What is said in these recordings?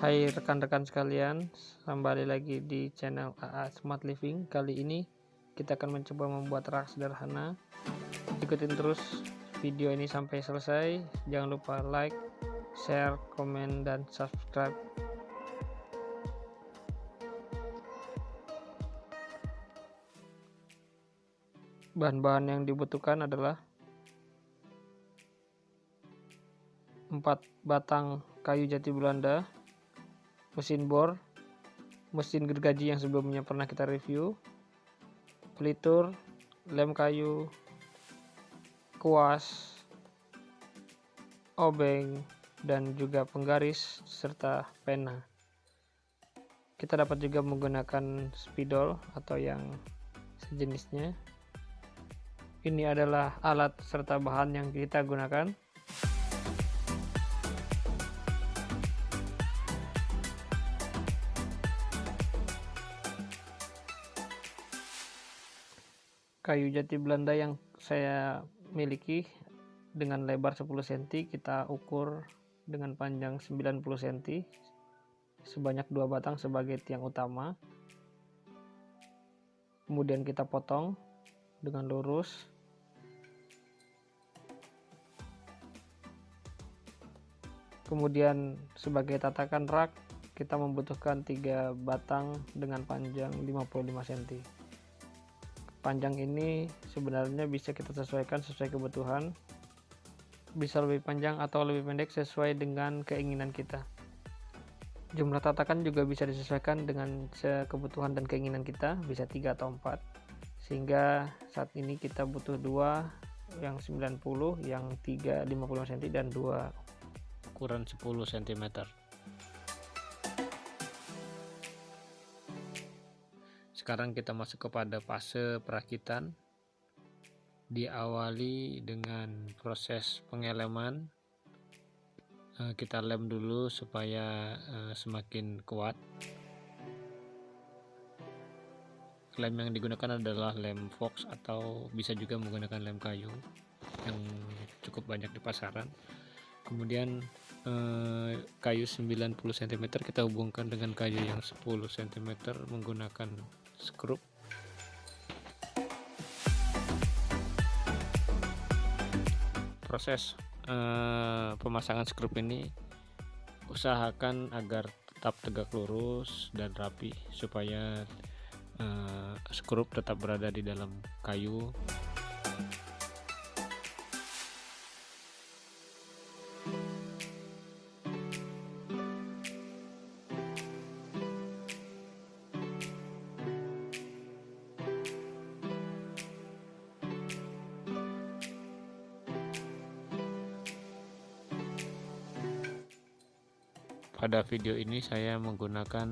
Hai rekan-rekan sekalian, kembali lagi di channel AA Smart Living. Kali ini kita akan mencoba membuat rak sederhana. Ikutin terus video ini sampai selesai. Jangan lupa like, share, komen, dan subscribe. Bahan-bahan yang dibutuhkan adalah 4 batang kayu jati Belanda, mesin bor, mesin gergaji yang sebelumnya pernah kita review, pelitur, lem kayu, kuas, obeng, dan juga penggaris serta pena. Kita dapat juga menggunakan spidol atau yang sejenisnya. Ini adalah alat serta bahan yang kita gunakan. Kayu jati Belanda yang saya miliki dengan lebar 10 cm, kita ukur dengan panjang 90 cm, sebanyak 2 batang sebagai tiang utama. Kemudian kita potong dengan lurus. Kemudian sebagai tatakan rak kita membutuhkan 3 batang dengan panjang 55 cm. Panjang ini sebenarnya bisa kita sesuaikan sesuai kebutuhan, bisa lebih panjang atau lebih pendek sesuai dengan keinginan kita. Jumlah tatakan juga bisa disesuaikan dengan kebutuhan dan keinginan kita, bisa 3 atau 4, sehingga saat ini kita butuh 2 yang 90, yang 3 55 cm, dan 2 ukuran 10 cm. Sekarang kita masuk kepada fase perakitan. Diawali dengan proses pengeleman. Kita lem dulu supaya semakin kuat. Lem yang digunakan adalah lem Fox atau bisa juga menggunakan lem kayu yang cukup banyak di pasaran. Kemudian kayu 90 cm kita hubungkan dengan kayu yang 10 cm menggunakan skrup. Proses pemasangan skrup ini usahakan agar tetap tegak lurus dan rapi supaya skrup tetap berada di dalam kayu. Pada video ini saya menggunakan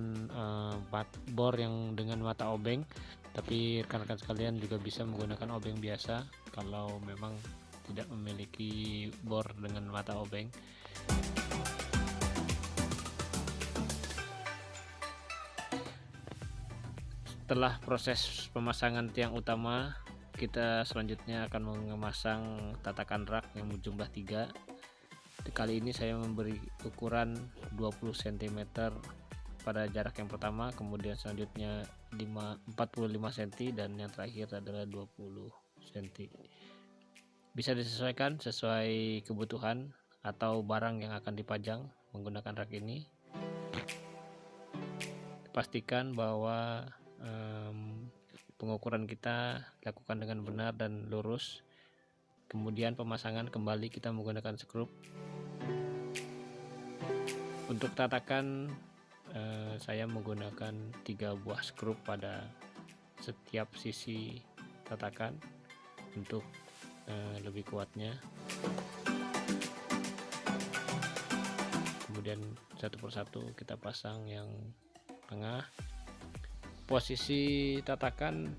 bor yang dengan mata obeng, tapi rekan-rekan sekalian juga bisa menggunakan obeng biasa kalau memang tidak memiliki bor dengan mata obeng. Setelah proses pemasangan tiang utama, kita selanjutnya akan memasang tatakan rak yang berjumlah 3. Kali ini saya memberi ukuran 20 cm pada jarak yang pertama, kemudian selanjutnya 45 cm, dan yang terakhir adalah 20 cm. Bisa disesuaikan sesuai kebutuhan atau barang yang akan dipajang menggunakan rak ini. Pastikan bahwa pengukuran kita dilakukan dengan benar dan lurus. Kemudian pemasangan kembali kita menggunakan skrup. Untuk tatakan saya menggunakan 3 buah skrup pada setiap sisi tatakan untuk lebih kuatnya. Kemudian satu persatu kita pasang yang tengah. Posisi tatakan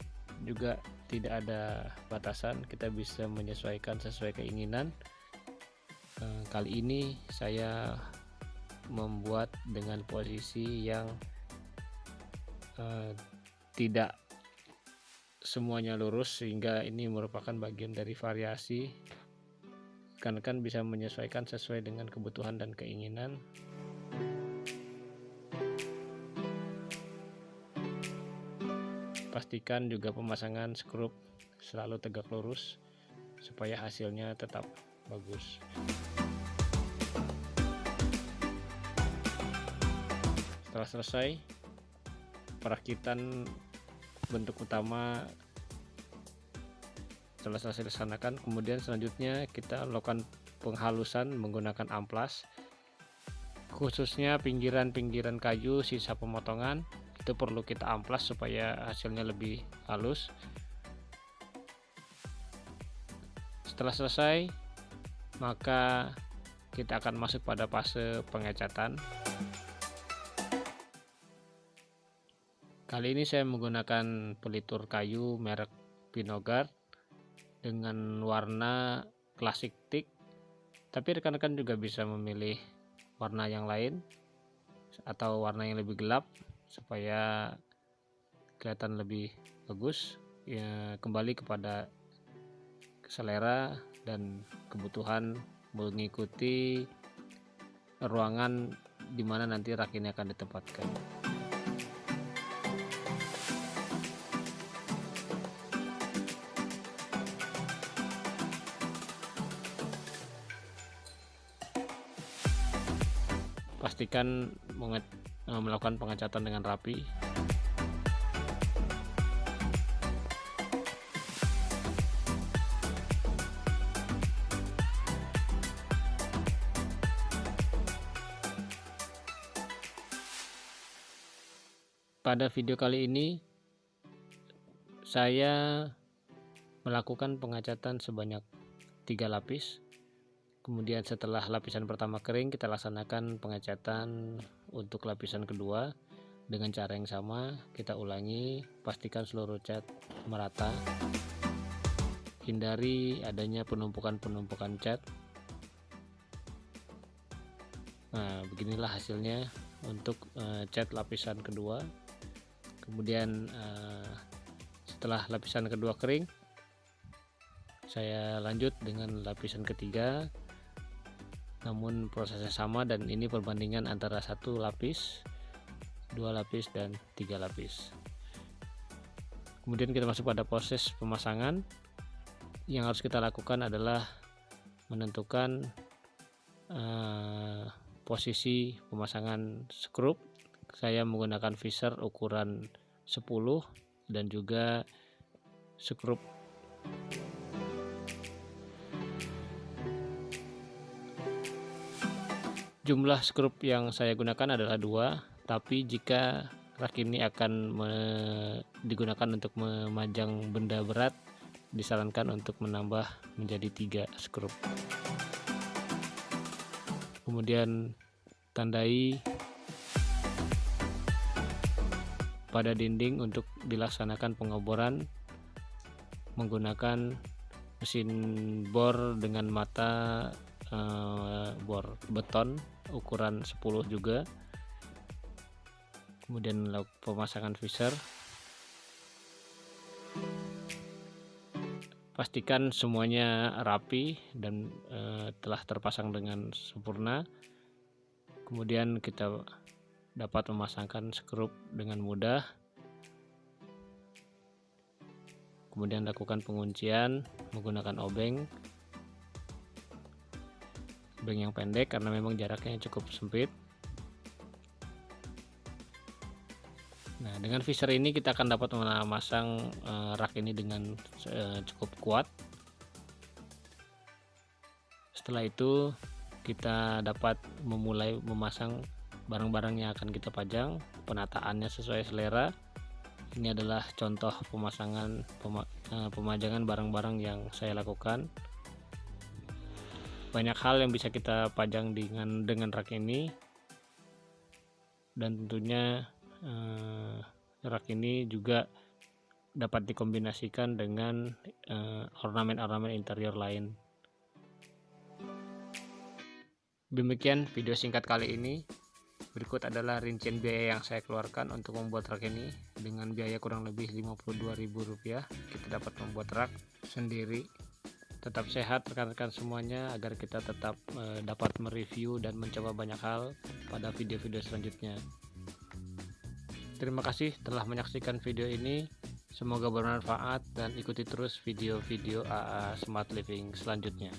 juga tidak ada batasan, kita bisa menyesuaikan sesuai keinginan. Kali ini saya membuat dengan posisi yang tidak semuanya lurus, sehingga ini merupakan bagian dari variasi. Kan bisa menyesuaikan sesuai dengan kebutuhan dan keinginan. pastikan juga pemasangan skrup selalu tegak lurus supaya hasilnya tetap bagus. Setelah selesai perakitan bentuk utama setelah selesai dilaksanakan, kemudian selanjutnya kita lakukan penghalusan menggunakan amplas, khususnya pinggiran-pinggiran kayu sisa pemotongan itu perlu kita amplas supaya hasilnya lebih halus. Setelah selesai, maka kita akan masuk pada fase pengecatan. Kali ini saya menggunakan pelitur kayu merek Pinogard dengan warna klasik teak, tapi rekan-rekan juga bisa memilih warna yang lain atau warna yang lebih gelap supaya kelihatan lebih bagus. Ya, kembali kepada selera dan kebutuhan mengikuti ruangan di mana nanti rak ini akan ditempatkan. Pastikan melakukan pengecatan dengan rapi. Pada video kali ini saya melakukan pengecatan sebanyak 3 lapis. Kemudian setelah lapisan pertama kering, kita laksanakan pengecatan untuk lapisan kedua dengan cara yang sama. Kita ulangi, pastikan seluruh cat merata, hindari adanya penumpukan-penumpukan cat. Nah, beginilah hasilnya untuk cat lapisan kedua. Kemudian setelah lapisan kedua kering, saya lanjut dengan lapisan ketiga, namun prosesnya sama, dan ini perbandingan antara 1 lapis, 2 lapis, dan 3 lapis. Kemudian kita masuk pada proses pemasangan. Yang harus kita lakukan adalah menentukan posisi pemasangan skrup. Saya menggunakan Fisher ukuran 10 dan juga skrup jumlah skrup yang saya gunakan adalah 2, tapi jika rak ini akan digunakan untuk memajang benda berat, disarankan untuk menambah menjadi 3 skrup. Kemudian tandai pada dinding untuk dilaksanakan pengeboran menggunakan mesin bor dengan mata bor beton ukuran 10 juga. Kemudian pemasangan Fisher. Pastikan semuanya rapi dan telah terpasang dengan sempurna. Kemudian kita dapat memasangkan skrup dengan mudah. Kemudian lakukan penguncian menggunakan obeng yang pendek karena memang jaraknya cukup sempit. Nah, dengan Fisher ini kita akan dapat memasang rak ini dengan cukup kuat. Setelah itu kita dapat memulai memasang barang-barang yang akan kita pajang. Penataannya sesuai selera. Ini adalah contoh pemajangan barang-barang yang saya lakukan. Banyak hal yang bisa kita pajang dengan rak ini, dan tentunya rak ini juga dapat dikombinasikan dengan ornamen-ornamen interior lain. Demikian video singkat kali ini. Berikut adalah rincian biaya yang saya keluarkan untuk membuat rak ini. Dengan biaya kurang lebih Rp52.000 kita dapat membuat rak sendiri. Tetap sehat rekan-rekan semuanya agar kita tetap dapat mereview dan mencoba banyak hal pada video-video selanjutnya. Terima kasih telah menyaksikan video ini. Semoga bermanfaat dan ikuti terus video-video AA Smart Living selanjutnya.